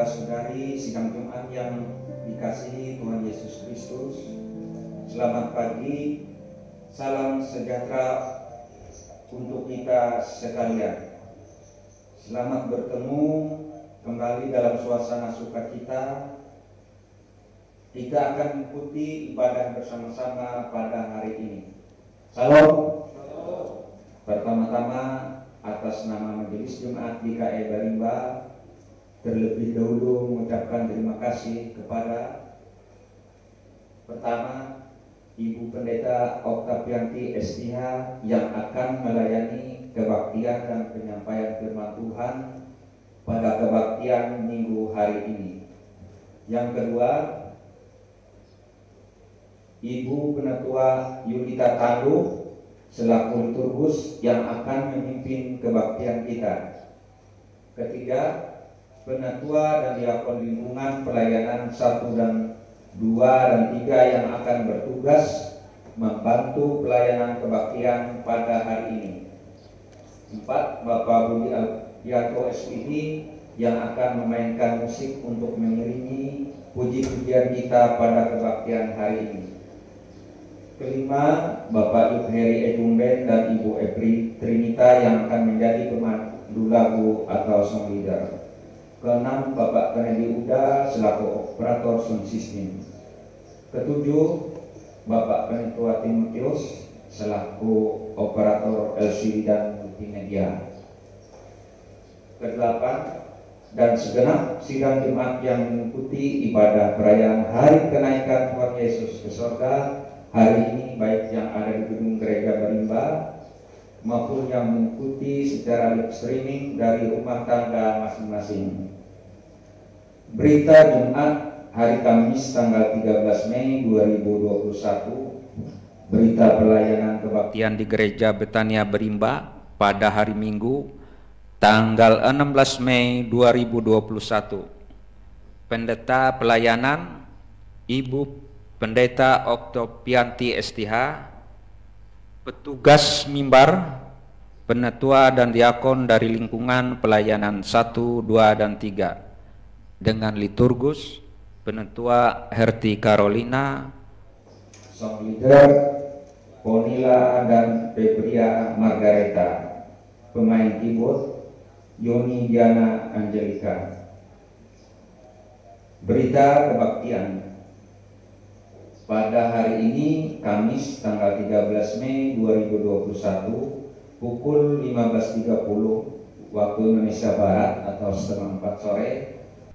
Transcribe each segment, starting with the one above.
saudara-saudari sidang Jumat yang dikasihi Tuhan Yesus Kristus, selamat pagi, salam sejahtera untuk kita sekalian. Selamat bertemu kembali dalam suasana sukacita. Kita akan mengikuti ibadah bersama-sama pada hari ini. Salam. Pertama-tama atas nama Majelis Jumat GKI Barimba, terlebih dahulu mengucapkan terima kasih kepada pertama Ibu Pendeta Oktavianti STH yang akan melayani kebaktian dan penyampaian firman Tuhan pada kebaktian minggu hari ini. Yang kedua, Ibu Penatua Yulita Tandu selaku liturgus yang akan memimpin kebaktian kita. Ketiga, Penatua dan Diakon Lingkungan Pelayanan 1 dan 2 dan 3 yang akan bertugas membantu pelayanan kebaktian pada hari ini. 4, Bapak Budi Alfiato SPD yang akan memainkan musik untuk mengiringi puji-pujian kita pada kebaktian hari ini. Kelima, Bapak Yukheri Ejumben dan Ibu Epri Trinita yang akan menjadi pemandu lagu atau song leader. Keenam, Bapak Kennedy Uda selaku operator sound system. Ketujuh, Bapak Penetua Timotius selaku operator LCD dan multimedia. Kedelapan, dan segenap sidang Jumat yang mengikuti ibadah perayaan Hari Kenaikan Tuhan Yesus ke Surga hari ini, baik yang ada di gedung gereja Barimba maupun yang mengikuti secara live streaming dari rumah tangga masing-masing. Berita Jumat hari Kamis tanggal 13 Mei 2021, berita pelayanan kebaktian di gereja Betania Barimba pada hari Minggu tanggal 16 Mei 2021. Pendeta pelayanan Ibu Pendeta Oktavianti STH, petugas mimbar, penatua dan diakon dari lingkungan pelayanan 1, 2, dan 3 dengan liturgus Penatua Herti Carolina, song leader Ponila dan Febria Margareta, pemain keyboard Yoni Diana Angelika. Berita kebaktian pada hari ini Kamis tanggal 13 Mei 2021 pukul 15.30 waktu Indonesia Barat atau setengah 4 sore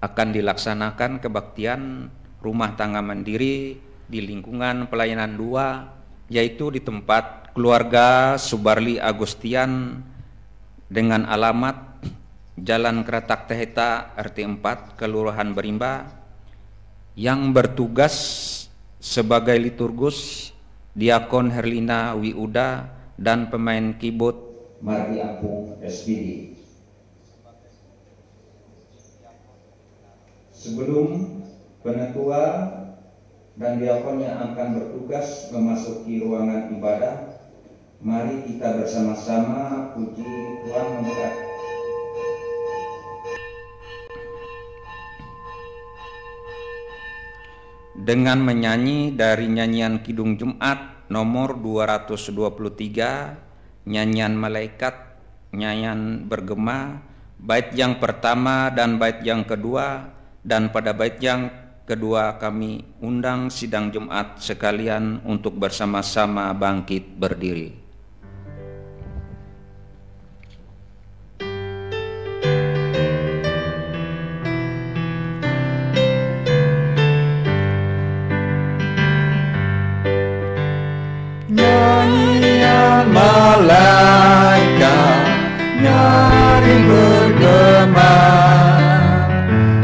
akan dilaksanakan kebaktian rumah tangga mandiri di lingkungan pelayanan 2, yaitu di tempat keluarga Subarli Agustian dengan alamat Jalan Keratak Teheta RT 4 Kelurahan Barimba, yang bertugas sebagai liturgus Diakon Herlina Wiuda dan pemain keyboard Mardi Ampung SPD. Sebelum penatua dan diakon yang akan bertugas memasuki ruangan ibadah, mari kita bersama-sama puji Tuhan memuliakan. Dengan menyanyi dari nyanyian Kidung Jumat nomor 223, nyanyian malaikat, nyanyian bergema, bait yang pertama dan bait yang kedua, dan pada bait yang kedua kami undang sidang Jumat sekalian untuk bersama-sama bangkit berdiri. Malaikat nyaring bergema,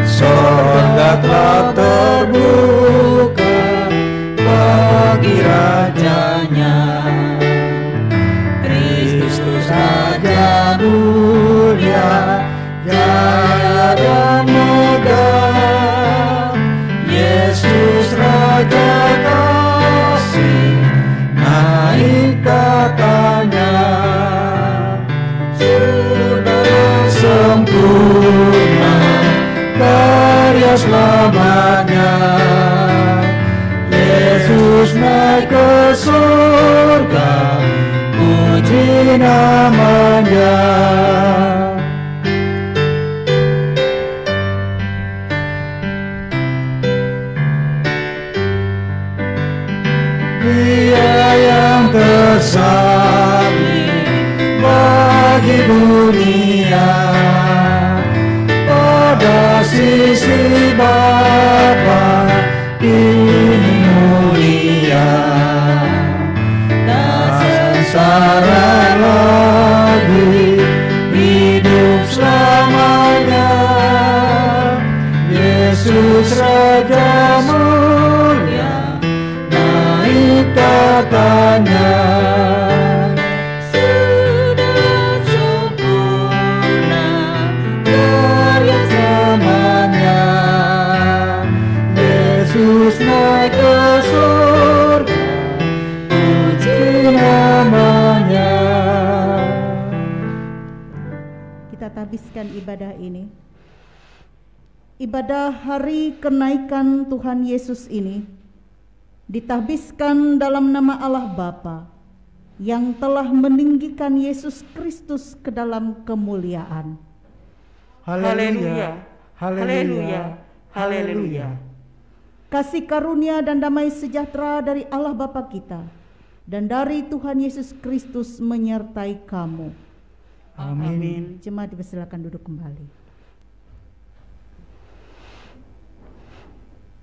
surga telah terbuka bagi rajanya. Kristus Raja mulia, jaya dan megah. Yesus Raja kasih naik tatanya, sempurna. namanya. Yesus naik ke surga, puji namanya. Dia yang tersalib bagi dunia, pada sisi Bapa kini mulia, tak sengsara lagi, hidup selamanya. Yesus Raja mulia, naik tatanya. Sudah sempurna karya zamannya. Yesus naik ke surga, puji namanya. Kita habiskan ibadah ini. Ibadah hari kenaikan Tuhan Yesus ini ditahbiskan dalam nama Allah Bapa yang telah meninggikan Yesus Kristus ke dalam kemuliaan. Haleluya, haleluya, haleluya. Kasih karunia dan damai sejahtera dari Allah Bapa kita dan dari Tuhan Yesus Kristus menyertai kamu. Amin. Jemaat dipersilakan duduk kembali.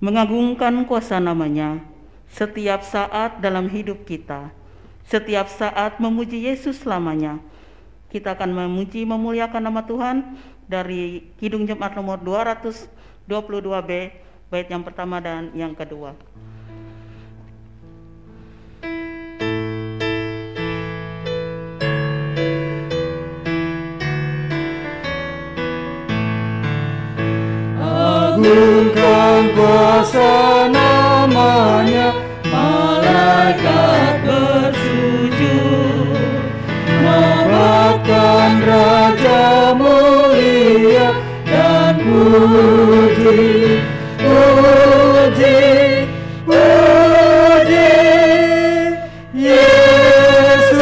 Mengagungkan kuasa namanya setiap saat dalam hidup kita, setiap saat memuji Yesus selamanya. Kita akan memuji memuliakan nama Tuhan dari Kidung Jemaat nomor 222B, bait yang pertama dan yang kedua. Agungkan kuasa namanya, malaikat bersujud, nobatkan Raja mulia dan puji, puji, puji Yesus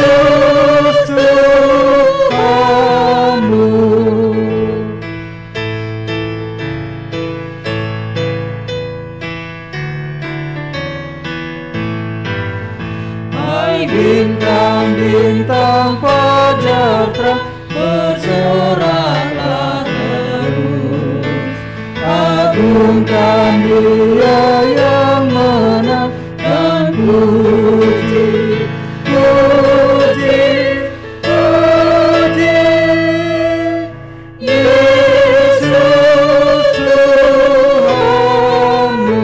Tuhanmu. Bintang-bintang fajar terang bersoraklah terus, agungkan Dia yang menang dan puji, puji, puji Yesus Tuhanmu.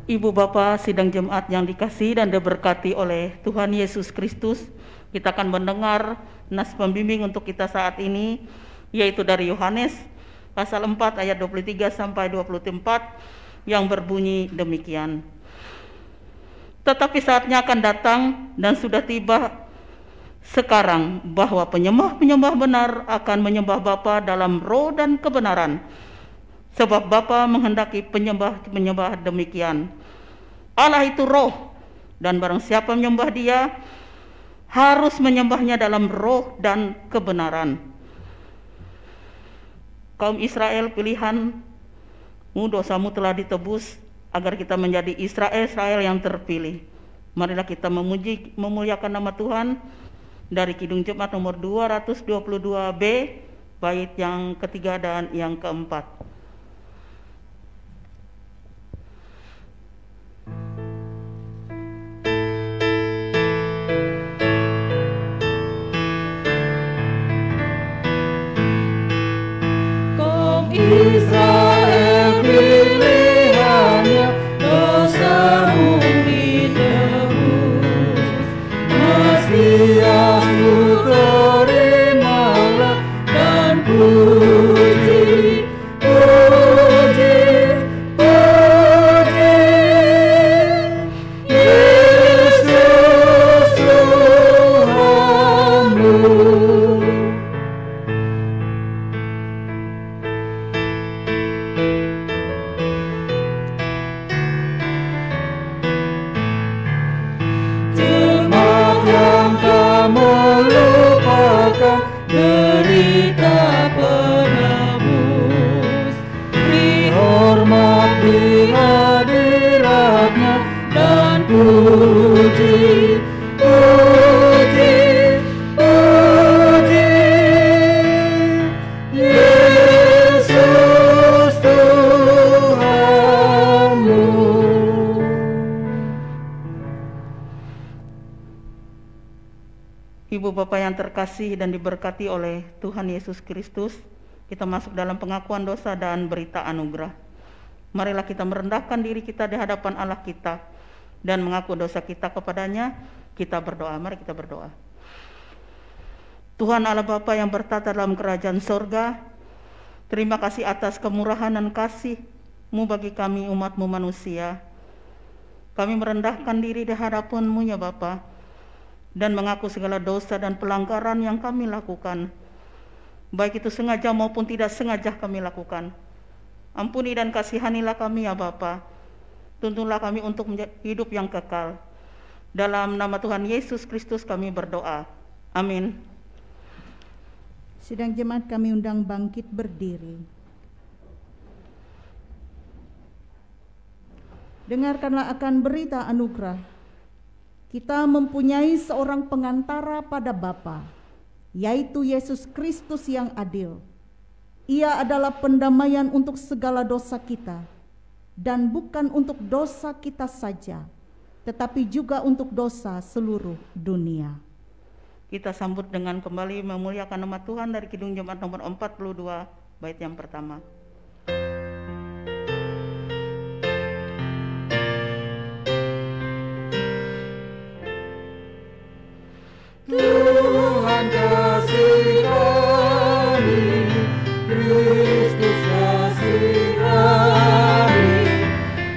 Ibu Bapa sidang jemaat yang dikasihi dan diberkati oleh Tuhan Yesus Kristus, kita akan mendengar nas pembimbing untuk kita saat ini, yaitu dari Yohanes pasal 4 ayat 23 sampai 24 yang berbunyi demikian. Tetapi saatnya akan datang dan sudah tiba sekarang bahwa penyembah-penyembah benar akan menyembah Bapa dalam roh dan kebenaran, sebab Bapa menghendaki penyembah-penyembah demikian. Allah itu roh, dan barang siapa menyembah Dia harus menyembahnya dalam roh dan kebenaran. Kaum Israel pilihanmu, dosamu telah ditebus agar kita menjadi Israel yang terpilih. Marilah kita memuji memuliakan nama Tuhan dari Kidung Jemaat nomor 222B, bait yang ketiga dan yang keempat. Israel pilihannya, dosamu ditebus. Mesiasmu terimalah dan puji, puji derita penebus. Beri hormat di hadiratnya dan puji, puji, puji Yesus Tuhanmu. Ibu Bapak yang terkasih dan diberkati oleh Tuhan Yesus Kristus, kita masuk dalam pengakuan dosa dan berita anugerah. Marilah kita merendahkan diri kita di hadapan Allah kita dan mengaku dosa kita kepadanya. Kita berdoa, mari kita berdoa. Tuhan Allah Bapa yang bertata dalam kerajaan sorga, terima kasih atas kemurahan dan kasih-Mu bagi kami umat-Mu manusia. Kami merendahkan diri di hadapan-Mu ya Bapa, dan mengaku segala dosa dan pelanggaran yang kami lakukan, baik itu sengaja maupun tidak sengaja kami lakukan. Ampuni dan kasihanilah kami ya Bapa. Tuntunlah kami untuk hidup yang kekal. Dalam nama Tuhan Yesus Kristus kami berdoa. Amin. Sidang jemaat kami undang bangkit berdiri. Dengarkanlah akan berita anugerah. Kita mempunyai seorang pengantara pada Bapa, yaitu Yesus Kristus yang adil. Ia adalah pendamaian untuk segala dosa kita, dan bukan untuk dosa kita saja, tetapi juga untuk dosa seluruh dunia. Kita sambut dengan kembali memuliakan nama Tuhan dari Kidung Jemaat nomor 42, bait yang pertama. Tuhan kasihani, Kristus kasihani,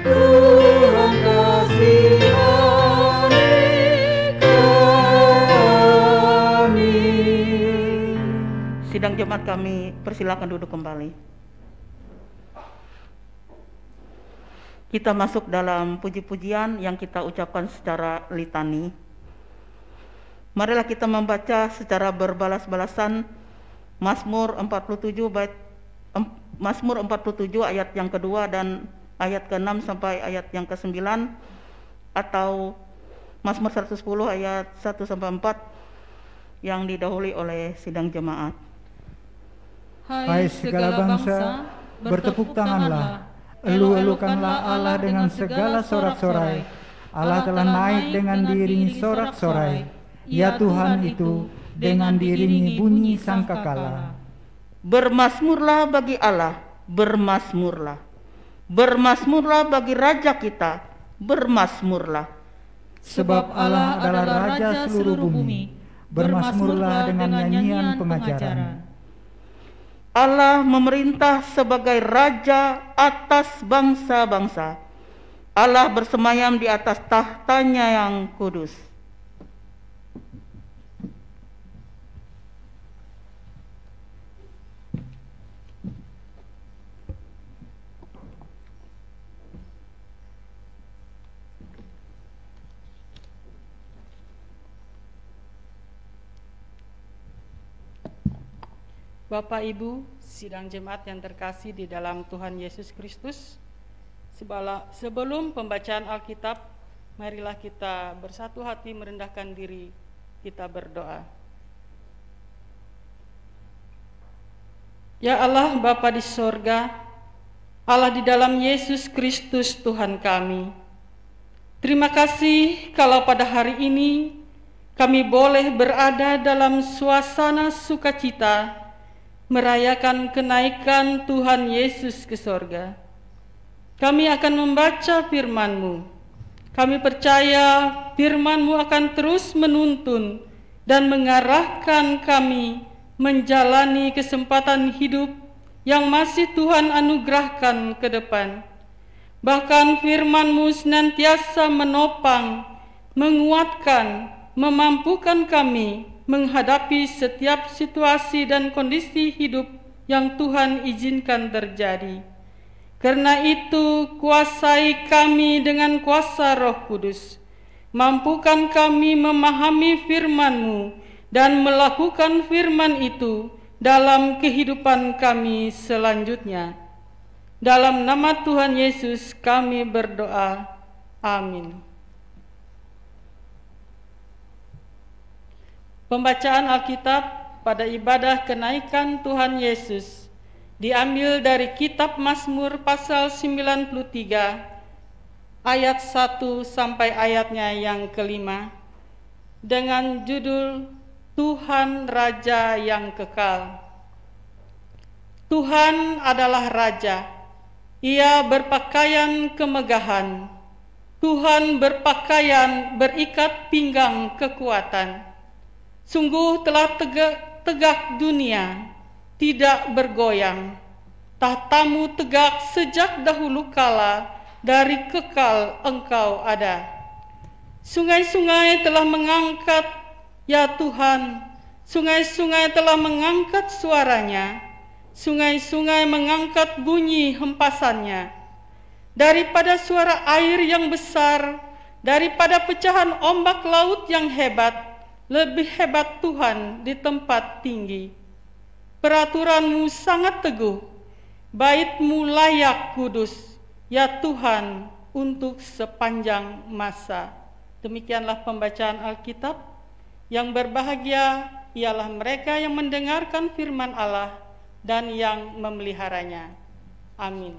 Tuhan kasihani kami. Sidang jemaat kami persilakan duduk kembali. Kita masuk dalam puji-pujian yang kita ucapkan secara litani. Marilah kita membaca secara berbalas-balasan Mazmur 47 ayat yang kedua dan ayat ke-6 sampai ayat yang ke-9, atau Mazmur 110 ayat 1 sampai 4 yang didahului oleh sidang jemaat. Hai segala bangsa, bertepuk tanganlah, elu-elukanlah Allah dengan segala sorak-sorai. Allah telah naik dengan diiringi sorak-sorai. Ya Tuhan itu dengan diiringi bunyi sangkakala. Bermasmurlah bagi Allah, bermasmurlah. Bermasmurlah bagi Raja kita, bermasmurlah. Sebab Allah adalah Raja seluruh bumi. Bermasmurlah dengan nyanyian pengajaran. Allah memerintah sebagai Raja atas bangsa-bangsa. Allah bersemayam di atas tahtanya yang kudus. Bapak Ibu, sidang jemaat yang terkasih di dalam Tuhan Yesus Kristus, sebelum pembacaan Alkitab, marilah kita bersatu hati merendahkan diri, kita berdoa. Ya Allah Bapa di sorga, Allah di dalam Yesus Kristus Tuhan kami, terima kasih kalau pada hari ini kami boleh berada dalam suasana sukacita, merayakan kenaikan Tuhan Yesus ke sorga. Kami akan membaca firman-Mu. Kami percaya firman-Mu akan terus menuntun dan mengarahkan kami menjalani kesempatan hidup yang masih Tuhan anugerahkan ke depan. Bahkan firman-Mu senantiasa menopang, menguatkan, memampukan kami menghadapi setiap situasi dan kondisi hidup yang Tuhan izinkan terjadi. Karena itu, kuasai kami dengan kuasa Roh Kudus. Mampukan kami memahami firman-Mu dan melakukan firman itu dalam kehidupan kami selanjutnya. Dalam nama Tuhan Yesus kami berdoa. Amin. Pembacaan Alkitab pada ibadah kenaikan Tuhan Yesus diambil dari kitab Mazmur pasal 93 ayat 1 sampai ayatnya yang kelima dengan judul Tuhan Raja yang Kekal. Tuhan adalah Raja, Ia berpakaian kemegahan, Tuhan berpakaian berikat pinggang kekuatan. Sungguh telah tegak dunia, tidak bergoyang. Tahtamu tegak sejak dahulu kala, dari kekal Engkau ada. Sungai-sungai telah mengangkat, ya Tuhan, sungai-sungai telah mengangkat suaranya, sungai-sungai mengangkat bunyi hempasannya. Daripada suara air yang besar, daripada pecahan ombak laut yang hebat, lebih hebat Tuhan di tempat tinggi. Peraturan-Mu sangat teguh, bait-Mu layak kudus, ya Tuhan, untuk sepanjang masa. Demikianlah pembacaan Alkitab. Yang berbahagia ialah mereka yang mendengarkan firman Allah dan yang memeliharanya. Amin.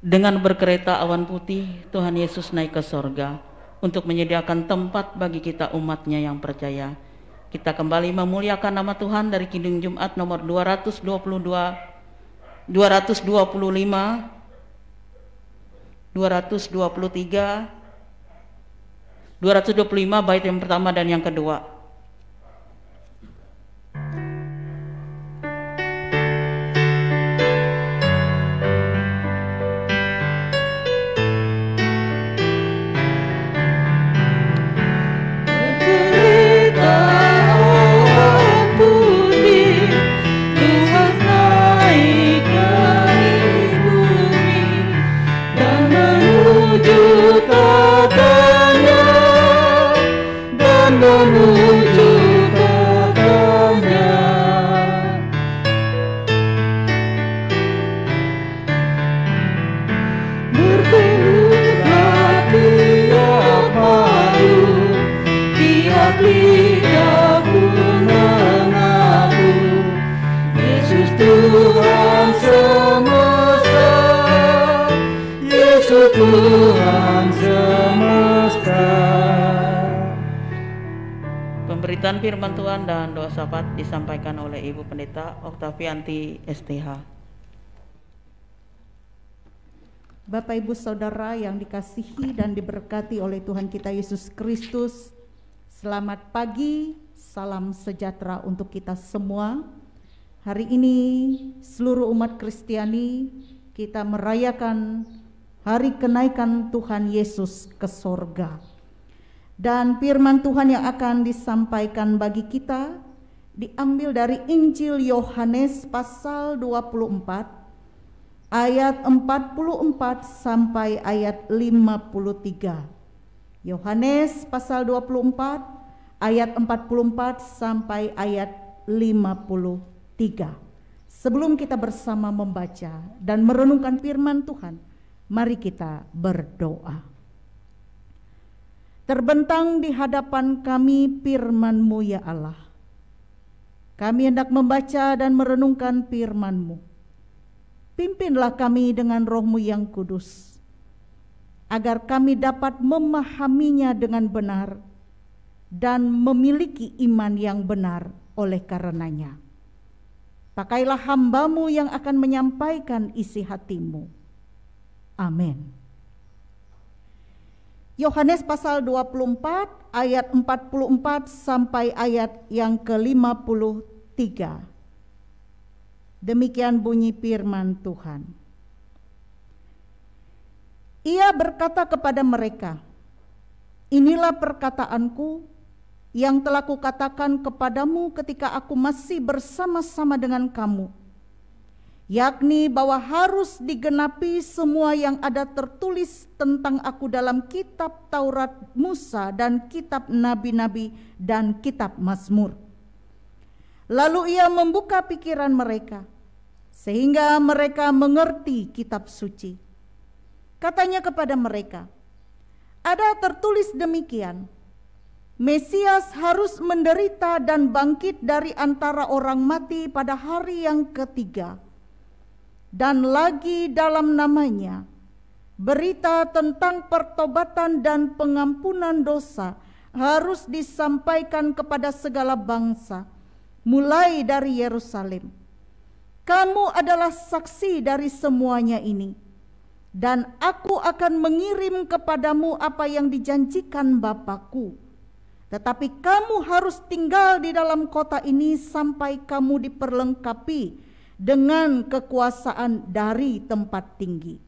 Dengan berkereta awan putih, Tuhan Yesus naik ke sorga untuk menyediakan tempat bagi kita umat-Nya yang percaya. Kita kembali memuliakan nama Tuhan dari Kidung Jumat nomor 225, 223, 225 bait yang pertama dan yang kedua. Pemberitaan firman Tuhan dan doa syafaat disampaikan oleh Ibu Pendeta Oktavianti STH. Bapak Ibu Saudara yang dikasihi dan diberkati oleh Tuhan kita Yesus Kristus, selamat pagi, salam sejahtera untuk kita semua. Hari ini seluruh umat Kristiani kita merayakan hari kenaikan Tuhan Yesus ke sorga. Dan firman Tuhan yang akan disampaikan bagi kita diambil dari Injil Yohanes pasal 24 ayat 44 sampai ayat 53. Yohanes pasal 24 ayat 44 sampai ayat 53. Sebelum kita bersama membaca dan merenungkan firman Tuhan, mari kita berdoa. Terbentang di hadapan kami firman-Mu ya Allah. Kami hendak membaca dan merenungkan firman-Mu. Pimpinlah kami dengan Roh-Mu yang kudus, agar kami dapat memahaminya dengan benar dan memiliki iman yang benar oleh karenanya. Pakailah hamba-Mu yang akan menyampaikan isi hati-Mu. Amin. Yohanes pasal 24 ayat 44 sampai ayat yang ke-53. Demikian bunyi firman Tuhan. Ia berkata kepada mereka, "Inilah perkataanku yang telah kukatakan kepadamu ketika aku masih bersama-sama dengan kamu, yakni bahwa harus digenapi semua yang ada tertulis tentang aku dalam kitab Taurat Musa dan kitab nabi-nabi dan kitab Mazmur." Lalu ia membuka pikiran mereka sehingga mereka mengerti kitab suci. Katanya kepada mereka, "Ada tertulis demikian, Mesias harus menderita dan bangkit dari antara orang mati pada hari yang ketiga. Dan lagi dalam namanya, berita tentang pertobatan dan pengampunan dosa harus disampaikan kepada segala bangsa, mulai dari Yerusalem. Kamu adalah saksi dari semuanya ini. Dan aku akan mengirim kepadamu apa yang dijanjikan Bapa-Ku. Tetapi kamu harus tinggal di dalam kota ini sampai kamu diperlengkapi dengan kekuasaan dari tempat tinggi."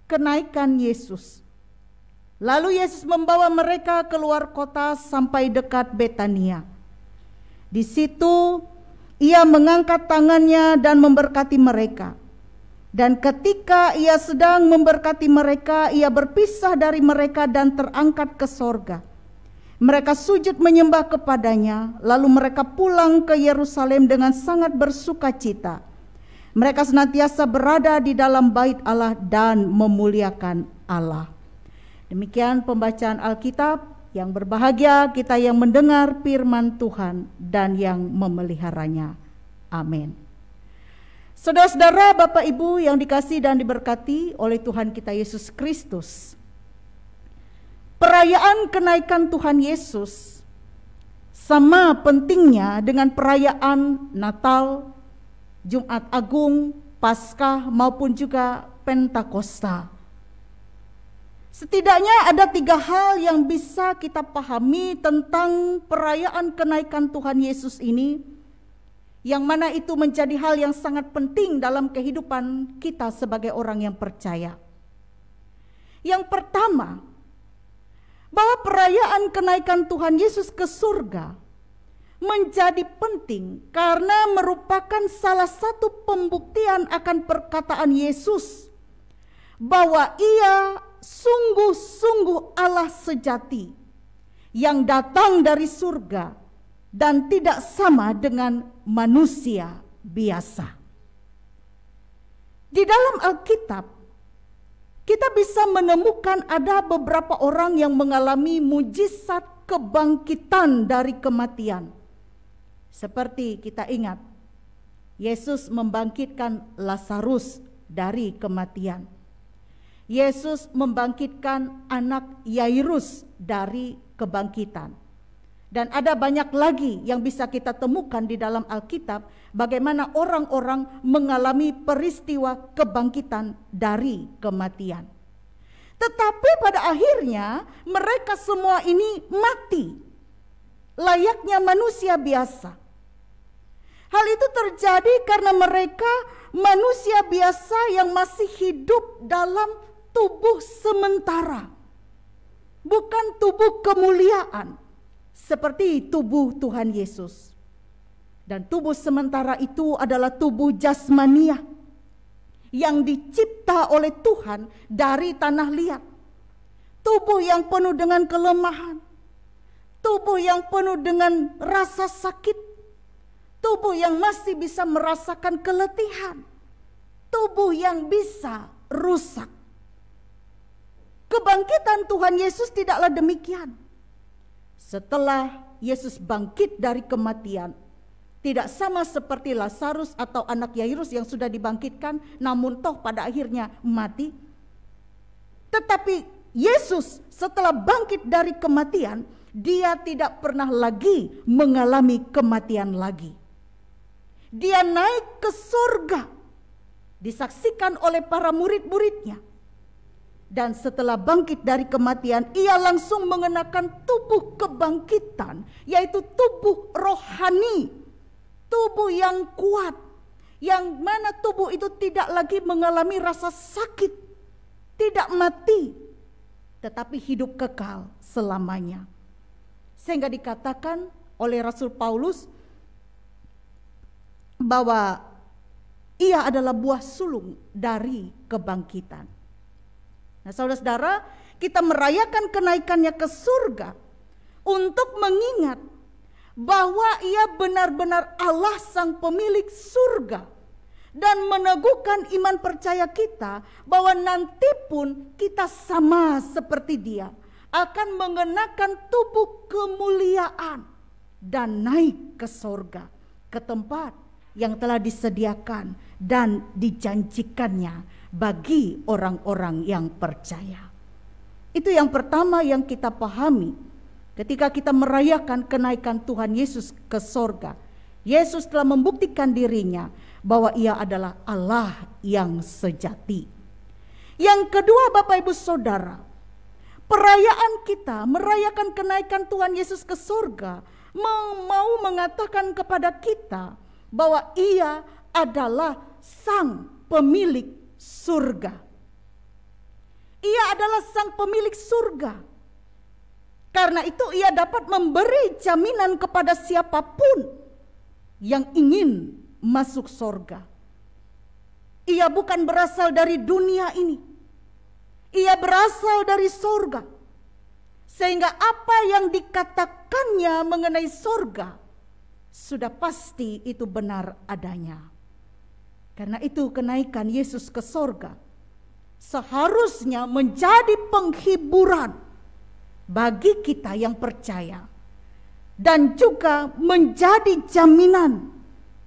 Kenaikan Yesus. Lalu Yesus membawa mereka keluar kota sampai dekat Betania. Di situ ia mengangkat tangannya dan memberkati mereka. Dan ketika ia sedang memberkati mereka, ia berpisah dari mereka dan terangkat ke sorga. Mereka sujud menyembah kepadanya, lalu mereka pulang ke Yerusalem dengan sangat bersukacita. Mereka senantiasa berada di dalam bait Allah dan memuliakan Allah. Demikian pembacaan Alkitab. Yang berbahagia kita yang mendengar firman Tuhan dan yang memeliharanya. Amin. Saudara-saudara, Bapak Ibu yang dikasihi dan diberkati oleh Tuhan kita Yesus Kristus, perayaan kenaikan Tuhan Yesus sama pentingnya dengan perayaan Natal, Jumat Agung, Paskah maupun juga Pentakosta. Setidaknya ada 3 hal yang bisa kita pahami tentang perayaan kenaikan Tuhan Yesus ini, yang mana itu menjadi hal yang sangat penting dalam kehidupan kita sebagai orang yang percaya. Yang pertama, bahwa perayaan kenaikan Tuhan Yesus ke surga menjadi penting karena merupakan salah satu pembuktian akan perkataan Yesus bahwa ia sungguh-sungguh Allah sejati yang datang dari surga dan tidak sama dengan manusia biasa. Di dalam Alkitab, kita bisa menemukan ada beberapa orang yang mengalami mujizat kebangkitan dari kematian. Seperti kita ingat, Yesus membangkitkan Lazarus dari kematian. Yesus membangkitkan anak Yairus dari kebangkitan. Dan ada banyak lagi yang bisa kita temukan di dalam Alkitab, bagaimana orang-orang mengalami peristiwa kebangkitan dari kematian. Tetapi pada akhirnya mereka semua ini mati, layaknya manusia biasa. Hal itu terjadi karena mereka manusia biasa yang masih hidup dalam tubuh sementara, bukan tubuh kemuliaan seperti tubuh Tuhan Yesus. Dan tubuh sementara itu adalah tubuh jasmania yang dicipta oleh Tuhan dari tanah liat. Tubuh yang penuh dengan kelemahan, tubuh yang penuh dengan rasa sakit, tubuh yang masih bisa merasakan keletihan, tubuh yang bisa rusak. Kebangkitan Tuhan Yesus tidaklah demikian. Setelah Yesus bangkit dari kematian, tidak sama seperti Lazarus atau anak Yairus yang sudah dibangkitkan namun toh pada akhirnya mati. Tetapi Yesus setelah bangkit dari kematian, dia tidak pernah lagi mengalami kematian lagi. Dia naik ke surga, disaksikan oleh para murid-muridnya. Dan setelah bangkit dari kematian, ia langsung mengenakan tubuh kebangkitan, yaitu tubuh rohani, tubuh yang kuat, yang mana tubuh itu tidak lagi mengalami rasa sakit, tidak mati, tetapi hidup kekal selamanya. Sehingga dikatakan oleh Rasul Paulus bahwa ia adalah buah sulung dari kebangkitan. Nah, saudara-saudara, kita merayakan kenaikannya ke surga untuk mengingat bahwa ia benar-benar Allah sang pemilik surga, dan meneguhkan iman percaya kita bahwa nanti pun kita sama seperti dia, akan mengenakan tubuh kemuliaan dan naik ke surga, ke tempat yang telah disediakan dan dijanjikannya bagi orang-orang yang percaya. Itu yang pertama yang kita pahami ketika kita merayakan kenaikan Tuhan Yesus ke sorga. Yesus telah membuktikan dirinya bahwa ia adalah Allah yang sejati. Yang kedua, Bapak Ibu Saudara, perayaan kita merayakan kenaikan Tuhan Yesus ke sorga mau mengatakan kepada kita bahwa ia adalah sang pemilik surga. Ia adalah sang pemilik surga. Karena itu ia dapat memberi jaminan kepada siapapun yang ingin masuk surga. Ia bukan berasal dari dunia ini. Ia berasal dari surga. Sehingga apa yang dikatakannya mengenai surga sudah pasti itu benar adanya. Karena itu kenaikan Yesus ke surga seharusnya menjadi penghiburan bagi kita yang percaya, dan juga menjadi jaminan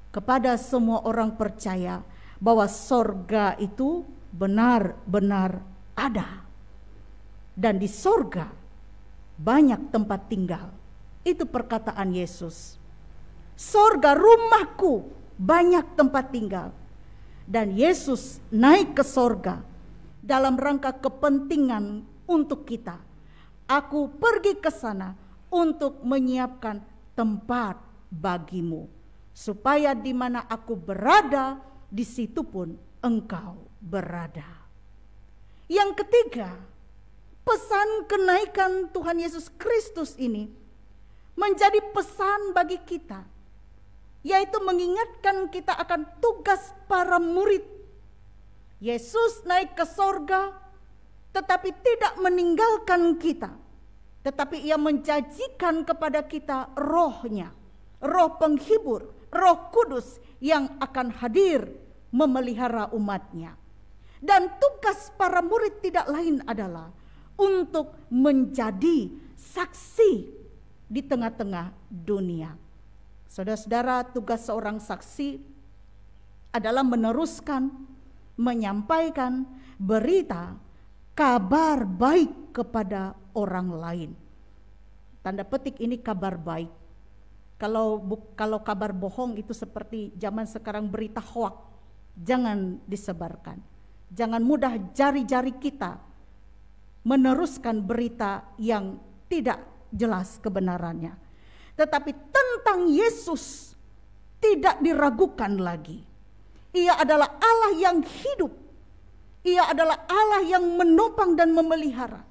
kepada semua orang percaya bahwa surga itu benar-benar ada. Dan di surga banyak tempat tinggal. Itu perkataan Yesus. Surga rumahku banyak tempat tinggal. Dan Yesus naik ke surga dalam rangka kepentingan untuk kita. Aku pergi ke sana untuk menyiapkan tempat bagimu, supaya di mana aku berada, di situ pun engkau berada. Yang ketiga, pesan kenaikan Tuhan Yesus Kristus ini menjadi pesan bagi kita, yaitu mengingatkan kita akan tugas para murid. Yesus naik ke sorga, tetapi tidak meninggalkan kita, tetapi ia menjanjikan kepada kita rohnya, roh penghibur, roh kudus yang akan hadir memelihara umatnya. Dan tugas para murid tidak lain adalah untuk menjadi saksi di tengah-tengah dunia. Saudara-saudara, tugas seorang saksi adalah meneruskan, menyampaikan berita, kabar baik kepada orang lain. Tanda petik ini kabar baik. Kalau kabar bohong itu seperti zaman sekarang berita hoak, jangan disebarkan. Jangan mudah jari-jari kita meneruskan berita yang tidak jelas kebenarannya. Tetapi tentang Yesus tidak diragukan lagi. Ia adalah Allah yang hidup. Ia adalah Allah yang menopang dan memelihara.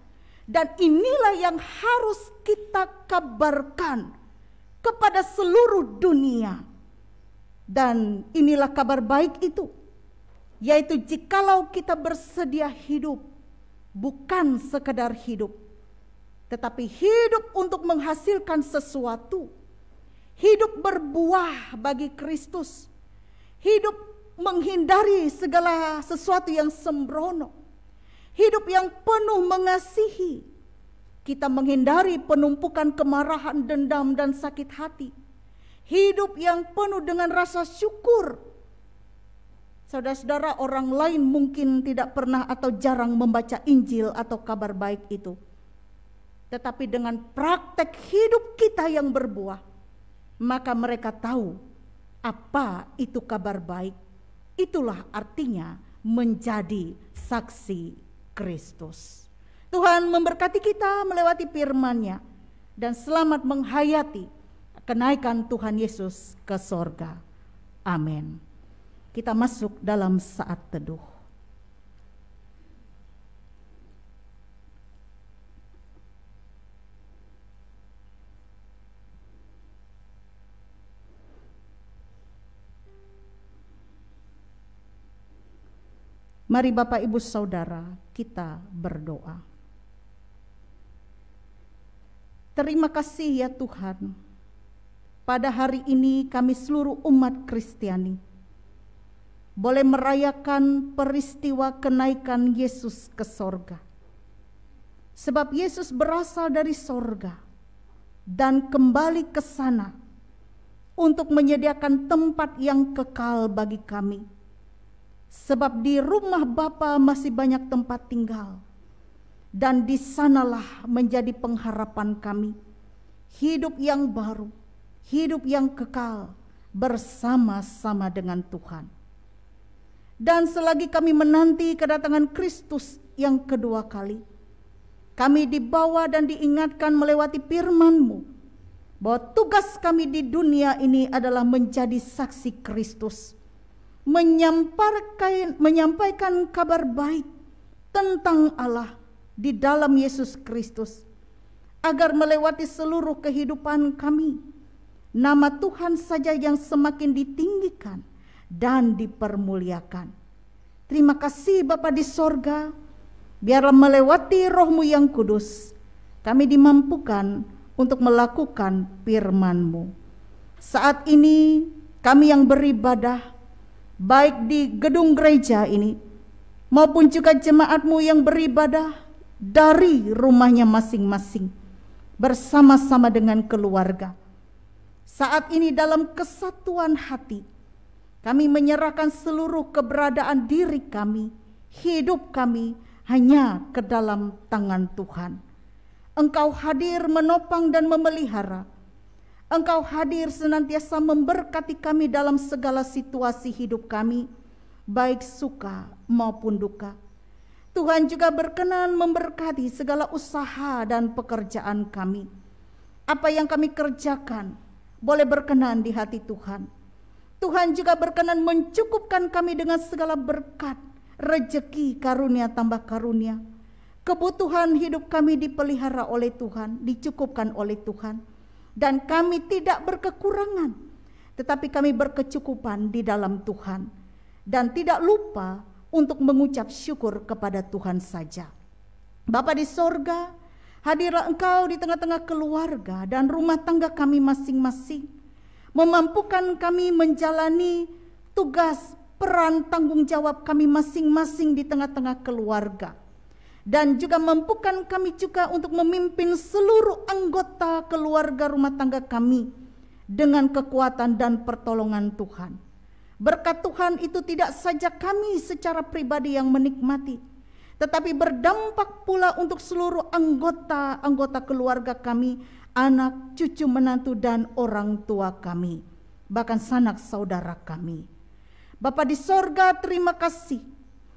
Dan inilah yang harus kita kabarkan kepada seluruh dunia. Dan inilah kabar baik itu, yaitu jikalau kita bersedia hidup, bukan sekedar hidup, tetapi hidup untuk menghasilkan sesuatu, hidup berbuah bagi Kristus, hidup menghindari segala sesuatu yang sembrono, hidup yang penuh mengasihi. Kita menghindari penumpukan kemarahan, dendam, dan sakit hati. Hidup yang penuh dengan rasa syukur. Saudara-saudara, orang lain mungkin tidak pernah atau jarang membaca Injil atau kabar baik itu. Tetapi dengan praktek hidup kita yang berbuah, maka mereka tahu apa itu kabar baik. Itulah artinya menjadi saksi Kristus. Tuhan memberkati kita melewati firman-Nya dan selamat menghayati kenaikan Tuhan Yesus ke sorga. Amin. kita masuk dalam saat teduh. Mari Bapak Ibu Saudara, kita berdoa. Terima kasih ya Tuhan, pada hari ini kami seluruh umat Kristiani boleh merayakan peristiwa kenaikan Yesus ke sorga. Sebab Yesus berasal dari sorga dan kembali ke sana untuk menyediakan tempat yang kekal bagi kami. Sebab di rumah Bapa masih banyak tempat tinggal, dan di sanalah menjadi pengharapan kami, hidup yang baru, hidup yang kekal bersama-sama dengan Tuhan. Dan selagi kami menanti kedatangan Kristus yang kedua kali, kami dibawa dan diingatkan melewati firman-Mu bahwa tugas kami di dunia ini adalah menjadi saksi Kristus, menyampaikan kabar baik tentang Allah di dalam Yesus Kristus, agar melewati seluruh kehidupan kami, nama Tuhan saja yang semakin ditinggikan dan dipermuliakan. Terima kasih Bapa di sorga, biarlah melewati Roh-Mu yang kudus, kami dimampukan untuk melakukan firman-Mu. Saat ini kami yang beribadah, baik di gedung gereja ini maupun juga jemaat-Mu yang beribadah dari rumahnya masing-masing bersama-sama dengan keluarga. Saat ini dalam kesatuan hati kami menyerahkan seluruh keberadaan diri kami, hidup kami hanya ke dalam tangan Tuhan. Engkau hadir menopang dan memelihara. Engkau hadir senantiasa memberkati kami dalam segala situasi hidup kami, baik suka maupun duka. Tuhan juga berkenan memberkati segala usaha dan pekerjaan kami. Apa yang kami kerjakan boleh berkenan di hati Tuhan. Tuhan juga berkenan mencukupkan kami dengan segala berkat, rejeki, karunia tambah karunia. Kebutuhan hidup kami dipelihara oleh Tuhan, dicukupkan oleh Tuhan. Dan kami tidak berkekurangan, tetapi kami berkecukupan di dalam Tuhan. Dan tidak lupa untuk mengucap syukur kepada Tuhan saja. Bapa di sorga, hadirlah Engkau di tengah-tengah keluarga dan rumah tangga kami masing-masing. Memampukan kami menjalani tugas, peran, tanggung jawab kami masing-masing di tengah-tengah keluarga. Dan juga mampukan kami juga untuk memimpin seluruh anggota keluarga rumah tangga kami dengan kekuatan dan pertolongan Tuhan. Berkat Tuhan itu tidak saja kami secara pribadi yang menikmati, tetapi berdampak pula untuk seluruh anggota keluarga kami, anak, cucu, menantu, dan orang tua kami, bahkan sanak saudara kami. Bapa di sorga, terima kasih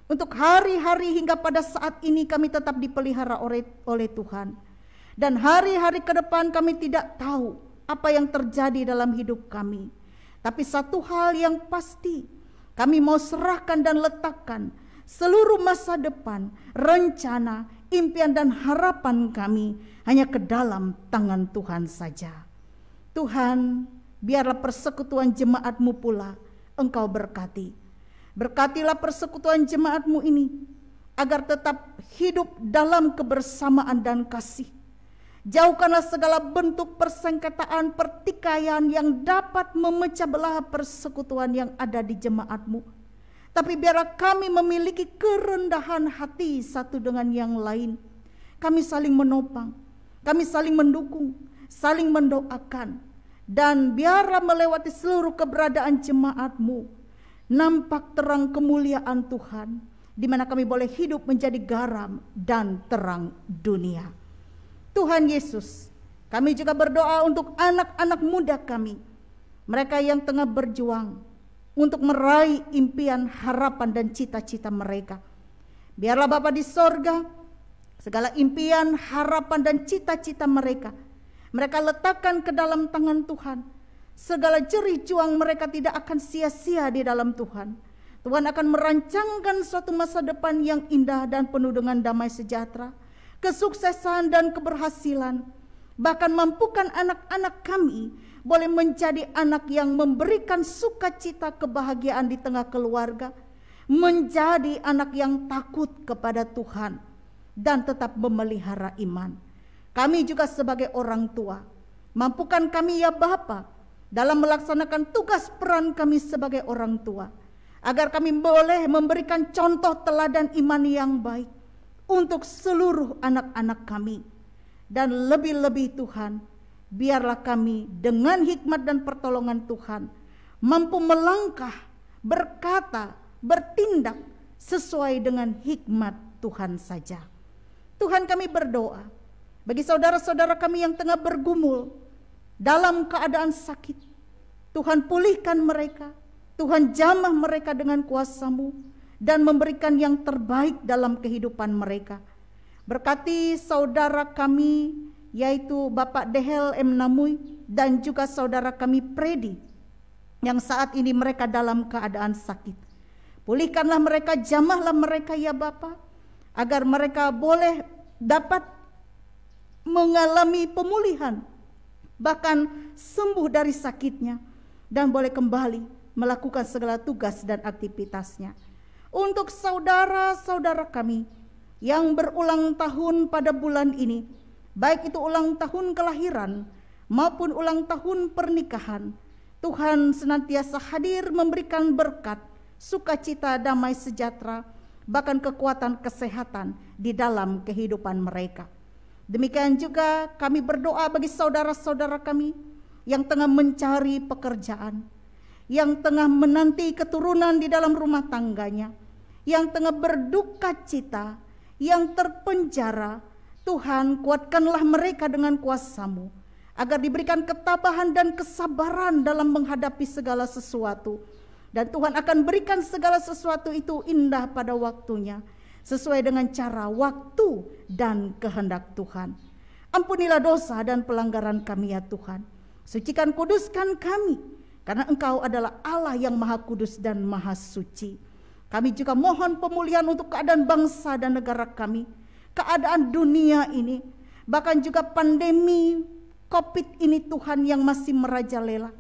untuk hari-hari hingga pada saat ini kami tetap dipelihara oleh Tuhan. Dan hari-hari ke depan kami tidak tahu apa yang terjadi dalam hidup kami. Tapi satu hal yang pasti, kami mau serahkan dan letakkan seluruh masa depan, rencana, impian dan harapan kami hanya ke dalam tangan Tuhan saja. Tuhan, biarlah persekutuan jemaat-Mu pula Engkau berkati. Berkatilah persekutuan jemaat-Mu ini agar tetap hidup dalam kebersamaan dan kasih. Jauhkanlah segala bentuk persengketaan, pertikaian yang dapat memecah belah persekutuan yang ada di jemaat-Mu. Tapi biarlah kami memiliki kerendahan hati satu dengan yang lain. Kami saling menopang, kami saling mendukung, saling mendoakan. Dan biarlah melewati seluruh keberadaan jemaat-Mu nampak terang kemuliaan Tuhan, di mana kami boleh hidup menjadi garam dan terang dunia. Tuhan Yesus, kami juga berdoa untuk anak-anak muda kami, mereka yang tengah berjuang untuk meraih impian, harapan, dan cita-cita mereka. Biarlah Bapa di sorga, segala impian, harapan, dan cita-cita mereka letakkan ke dalam tangan Tuhan. Segala jerih juang mereka tidak akan sia-sia di dalam Tuhan. Tuhan akan merancangkan suatu masa depan yang indah dan penuh dengan damai sejahtera, kesuksesan dan keberhasilan. Bahkan mampukan anak-anak kami boleh menjadi anak yang memberikan sukacita kebahagiaan di tengah keluarga, menjadi anak yang takut kepada Tuhan dan tetap memelihara iman. Kami juga sebagai orang tua, mampukan kami ya Bapa dalam melaksanakan tugas peran kami sebagai orang tua, agar kami boleh memberikan contoh teladan iman yang baik untuk seluruh anak-anak kami. Dan lebih-lebih Tuhan, biarlah kami dengan hikmat dan pertolongan Tuhan mampu melangkah, berkata, bertindak sesuai dengan hikmat Tuhan saja. Tuhan, kami berdoa bagi saudara-saudara kami yang tengah bergumul dalam keadaan sakit. Tuhan, pulihkan mereka, Tuhan jamah mereka dengan kuasa-Mu dan memberikan yang terbaik dalam kehidupan mereka. Berkati saudara kami yaitu Bapak Dehel M. Namui dan juga saudara kami Predi yang saat ini mereka dalam keadaan sakit. Pulihkanlah mereka, jamahlah mereka ya Bapa, agar mereka boleh dapat mengalami pemulihan, bahkan sembuh dari sakitnya, dan boleh kembali melakukan segala tugas dan aktivitasnya. Untuk saudara-saudara kami yang berulang tahun pada bulan ini, baik itu ulang tahun kelahiran maupun ulang tahun pernikahan, Tuhan senantiasa hadir memberikan berkat, sukacita, damai sejahtera, bahkan kekuatan kesehatan di dalam kehidupan mereka. Demikian juga kami berdoa bagi saudara-saudara kami yang tengah mencari pekerjaan, yang tengah menanti keturunan di dalam rumah tangganya, yang tengah berduka cita, yang terpenjara. Tuhan, kuatkanlah mereka dengan kuasa-Mu, agar diberikan ketabahan dan kesabaran dalam menghadapi segala sesuatu. Dan Tuhan akan berikan segala sesuatu itu indah pada waktunya, sesuai dengan cara, waktu, dan kehendak Tuhan. Ampunilah dosa dan pelanggaran kami ya Tuhan. Sucikan, kuduskan kami, karena Engkau adalah Allah yang Maha Kudus dan Maha Suci. Kami juga mohon pemulihan untuk keadaan bangsa dan negara kami, keadaan dunia ini, bahkan juga pandemi COVID ini Tuhan yang masih merajalela.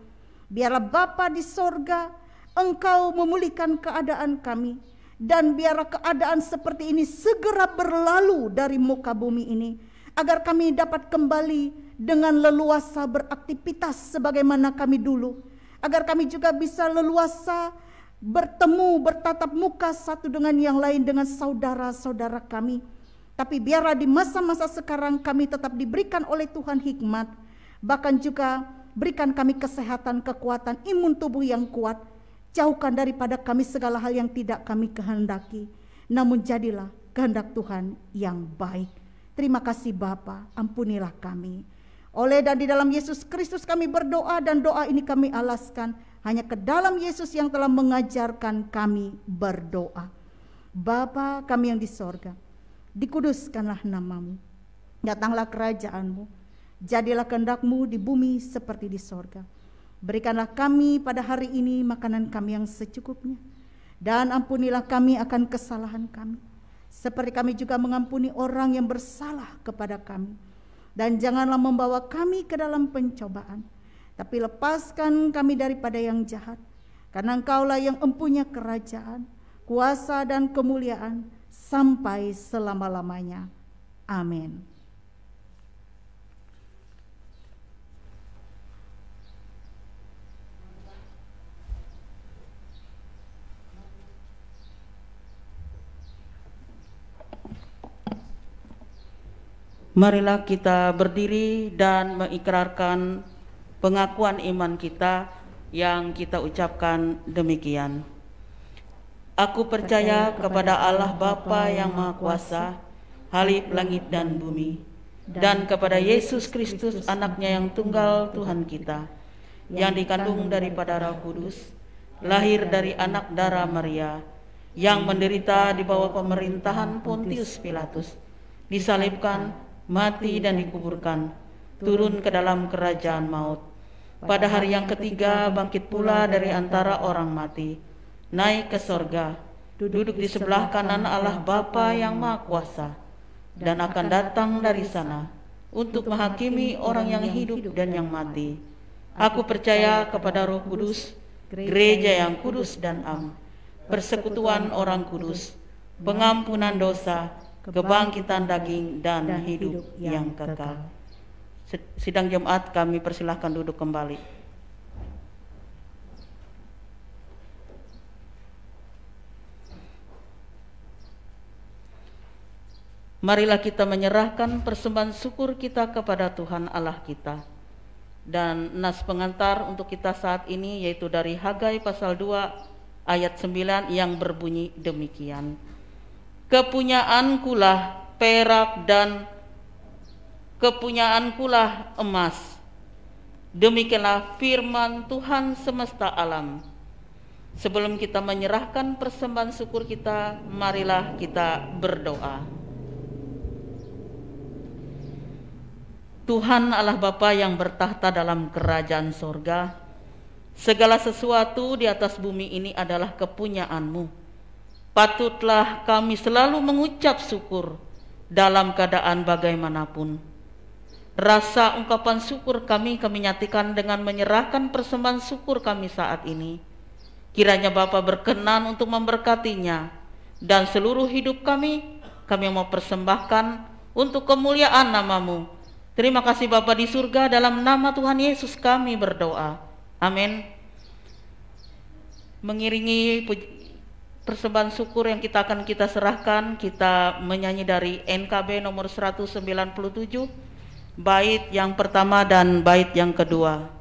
Biarlah Bapa di sorga, Engkau memulihkan keadaan kami, dan biarlah keadaan seperti ini segera berlalu dari muka bumi ini, agar kami dapat kembali dengan leluasa beraktivitas sebagaimana kami dulu, agar kami juga bisa leluasa bertemu, bertatap muka satu dengan yang lain dengan saudara-saudara kami. Tapi biarlah di masa-masa sekarang kami tetap diberikan oleh Tuhan hikmat, bahkan juga berikan kami kesehatan, kekuatan, imun tubuh yang kuat. Jauhkan daripada kami segala hal yang tidak kami kehendaki, namun jadilah kehendak Tuhan yang baik. Terima kasih Bapa, ampunilah kami. Oleh dan di dalam Yesus Kristus kami berdoa, dan doa ini kami alaskan hanya ke dalam Yesus yang telah mengajarkan kami berdoa. Bapa kami yang di sorga, dikuduskanlah nama-Mu, datanglah kerajaan-Mu, jadilah kehendak-Mu di bumi seperti di sorga. Berikanlah kami pada hari ini makanan kami yang secukupnya, dan ampunilah kami akan kesalahan kami, seperti kami juga mengampuni orang yang bersalah kepada kami. Dan janganlah membawa kami ke dalam pencobaan, tapi lepaskan kami daripada yang jahat, karena Engkaulah yang empunya kerajaan, kuasa dan kemuliaan sampai selama-lamanya. Amin. Marilah kita berdiri dan mengikrarkan pengakuan iman kita yang kita ucapkan demikian. Aku percaya kepada Allah Bapa yang Maha Kuasa, Khalif langit dan bumi, dan kepada Yesus Kristus anaknya yang tunggal Tuhan kita, yang dikandung daripada Roh Kudus, lahir dari anak darah Maria, yang menderita di bawah pemerintahan Pontius Pilatus, disalibkan, mati dan dikuburkan, turun ke dalam kerajaan maut. Pada hari yang ketiga bangkit pula dari antara orang mati, naik ke sorga, duduk di sebelah kanan Allah Bapa yang Maha Kuasa, dan akan datang dari sana untuk menghakimi orang yang hidup dan yang mati. Aku percaya kepada Roh Kudus, gereja yang kudus dan am, persekutuan orang kudus, pengampunan dosa, kebangkitan daging, dan hidup yang kekal. Sidang Jemaat kami persilahkan duduk kembali. Marilah kita menyerahkan persembahan syukur kita kepada Tuhan Allah kita. Dan nas pengantar untuk kita saat ini yaitu dari Hagai pasal 2 ayat 9 yang berbunyi demikian. Kepunyaankulah perak dan kepunyaankulah emas. Demikianlah firman Tuhan semesta alam. Sebelum kita menyerahkan persembahan syukur kita, marilah kita berdoa. Tuhan Allah Bapa yang bertahta dalam kerajaan sorga, segala sesuatu di atas bumi ini adalah kepunyaan-Mu. Patutlah kami selalu mengucap syukur dalam keadaan bagaimanapun. Rasa ungkapan syukur kami nyatakan dengan menyerahkan persembahan syukur kami saat ini. Kiranya Bapa berkenan untuk memberkatinya, dan seluruh hidup kami mau persembahkan untuk kemuliaan nama-Mu. Terima kasih Bapa di surga, dalam nama Tuhan Yesus kami berdoa. Amin. Mengiringi persembahan syukur yang kita serahkan, kita menyanyi dari NKB nomor 197, bait yang pertama dan bait yang kedua.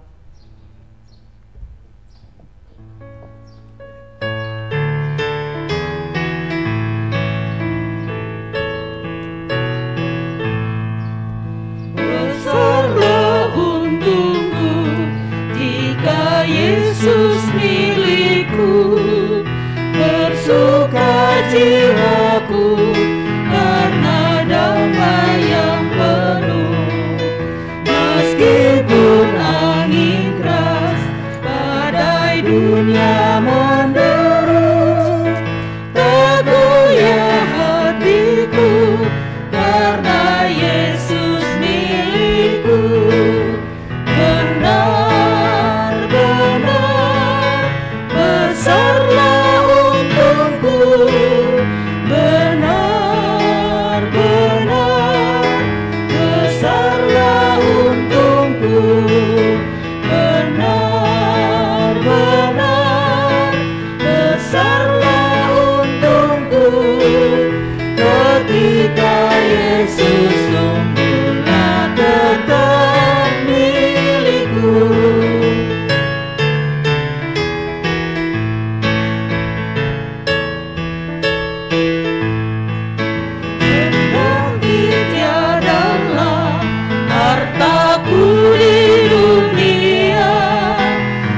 Besarlah untungku jika Yesus milikku, bersuka jiwaku karena damai yang penuh. Meskipun angin keras, badai dunia menderu, tak goyah hatiku karena Yesus milikku. Benar-benar besarlah untungku, benar-benar besarlah untungku, benar-benar besarlah untungku ketika Yesus sungguhlah tetap milikku. Kendati tiadalah hartaku di dunia,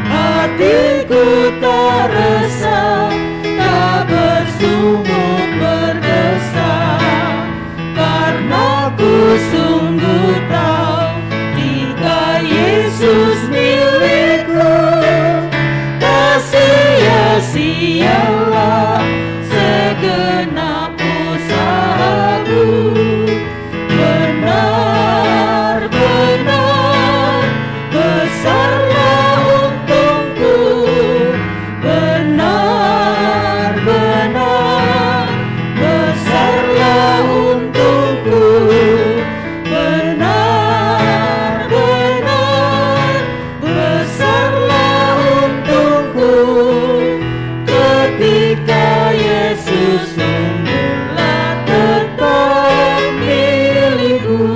hatiku tak resah, tak bersungut berdesak, karena ku sungguh tahu jika Yesus milikku, tak sia-sialah segenap usahaku. Benar-benar besarlah untungku, benar-benar besarlah untungku, benar-benar besarlah untungku ketika Yesus sungguhlah tetap milikku.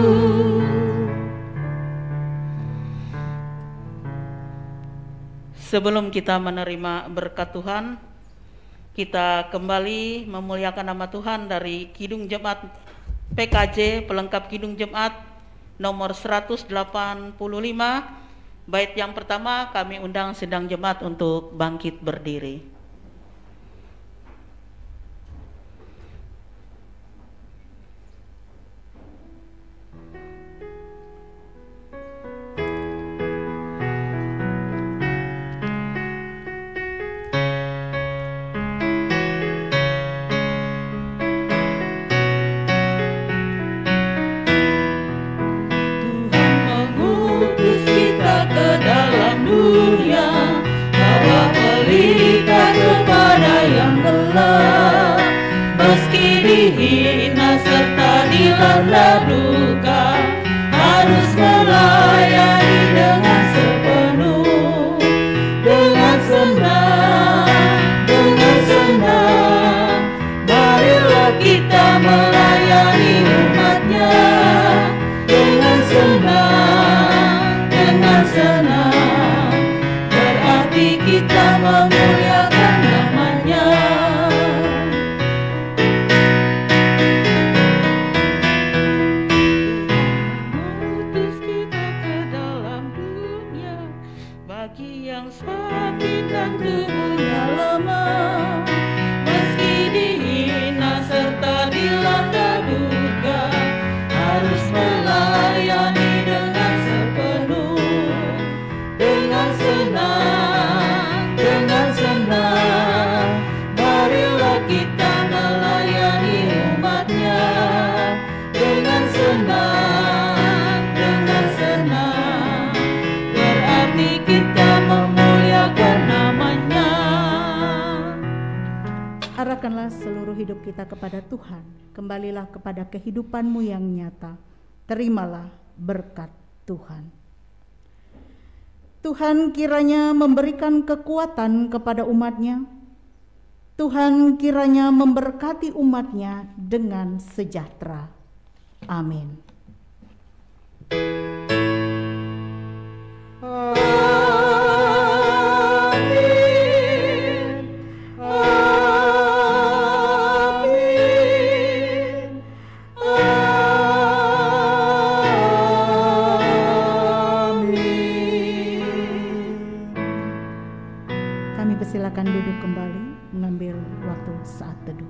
Sebelum kita menerima berkat Tuhan, kita kembali memuliakan nama Tuhan dari Kidung Jemaat PKJ, pelengkap Kidung Jemaat nomor 185. Bait yang pertama kami undang sidang jemaat untuk bangkit berdiri. dihina serta dilanda duka, harus melayani dengan sepenuh, dengan senang, marilah kita melayani umatnya dengan senang, berarti kita memuliakan namanya. Mengutus kita ke dalam dunia, bagi yang sakit dan tubuhnya lemah, meski dihina serta dilanda duka, harus melayani dengan sepenuh, dengan senang, marilah kita melayani umatnya dengan senang, berarti kita memuliakan namanya. Arahkanlah seluruh hidup kita kepada Tuhan. Kembalilah kepada kehidupanmu yang nyata. Terimalah berkat Tuhan. Tuhan kiranya memberikan kekuatan kepada umatnya. Tuhan kiranya memberkati umatnya dengan sejahtera. Amin. Kami persilakan duduk kembali, mengambil waktu saat teduh.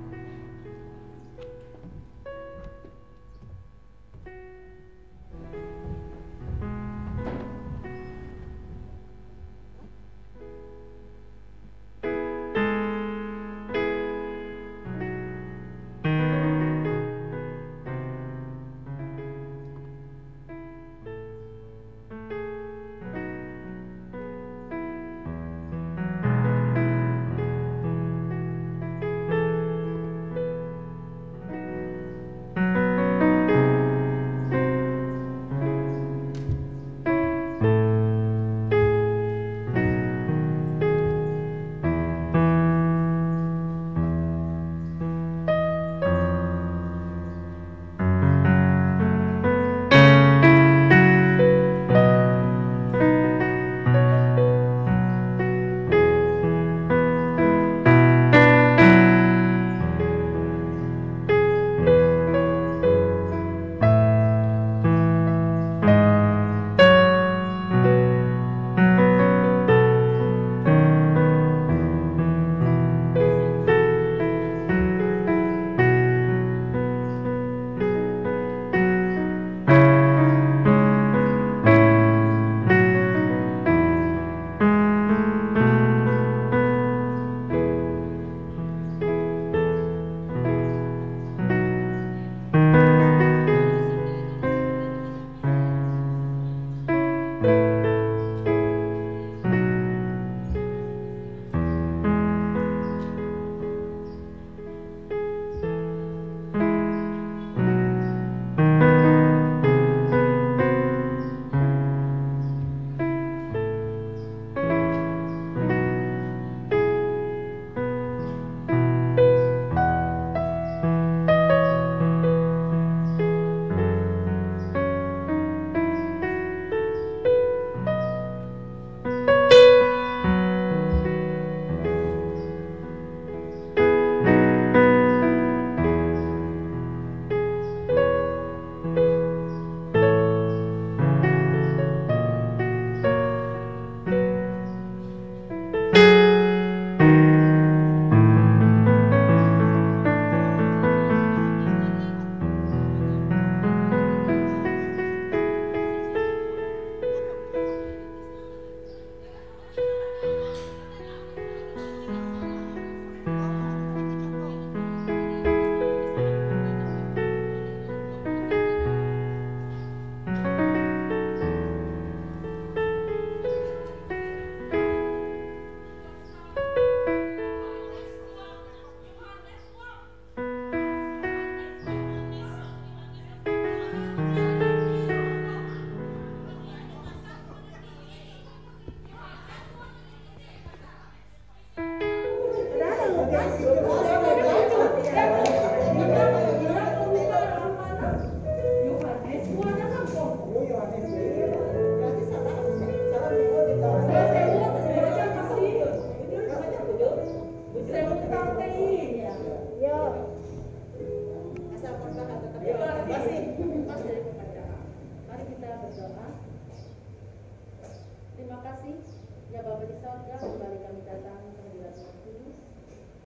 kasih.